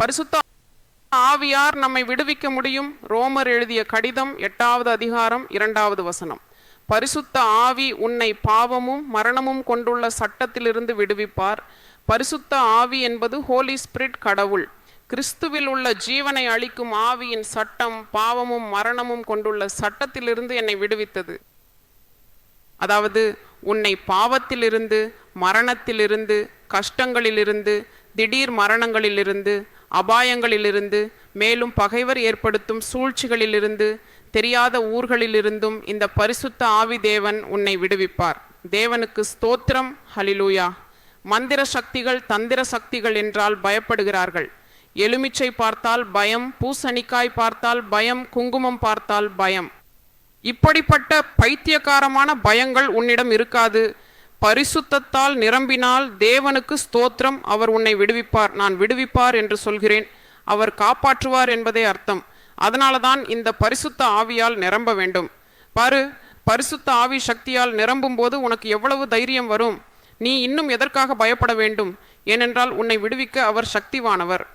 பரிசுத்த ஆவியார் நம்மை விடுவிக்க முடியும். ரோமர் எழுதிய கடிதம் 8வது அதிகாரம் 2வது வசனம். பரிசுத்த ஆவி உன்னை பாவமும் மரணமும் கொண்டுள்ள சட்டத்திலிருந்து விடுவிப்பார். பரிசுத்த ஆவி என்பது ஹோலி ஸ்பிரிட், கடவுள். கிறிஸ்துவில் உள்ள ஜீவனை அளிக்கும் ஆவியின் சட்டம் பாவமும் மரணமும் கொண்டுள்ள சட்டத்திலிருந்து என்னை விடுவித்தது. அதாவது உன்னை பாவத்திலிருந்து, மரணத்திலிருந்து, கஷ்டங்களிலிருந்து, திடீர் மரணங்களிலிருந்து, அபாயங்களிலிருந்து, மேலும் பகைவர் ஏற்படுத்தும் சூழ்ச்சிகளிலிருந்து, தெரியாத ஊர்களிலிருந்தும் இந்த பரிசுத்த ஆவி தேவன் உன்னை விடுவிப்பார். தேவனுக்கு ஸ்தோத்திரம். ஹல்லேலூயா. மந்திர சக்திகள், தந்திர சக்திகள் என்றால் பயப்படுகிறார்கள். எலுமிச்சை பார்த்தால் பயம், பூசணிக்காய் பார்த்தால் பயம், குங்குமம் பார்த்தால் பயம். இப்படிப்பட்ட பைத்தியக்காரமான பயங்கள் உன்னிடம் இருக்காது. பரிசுத்தத்தால் நிரம்பினால் தேவனுக்கு ஸ்தோத்திரம். அவர் உன்னை விடுவிப்பார். நான் விடுவிப்பார் என்று சொல்கிறேன். அவர் காப்பாற்றுவார் என்பதே அர்த்தம். அதனால தான் இந்த பரிசுத்த ஆவியால் நிரம்ப வேண்டும். பாரு, பரிசுத்த ஆவி சக்தியால் நிரம்பும் போது உனக்கு எவ்வளவு தைரியம் வரும். நீ இன்னும் எதற்காக பயப்பட வேண்டும்? ஏனென்றால் உன்னை விடுவிக்க அவர் சக்திவானவர்.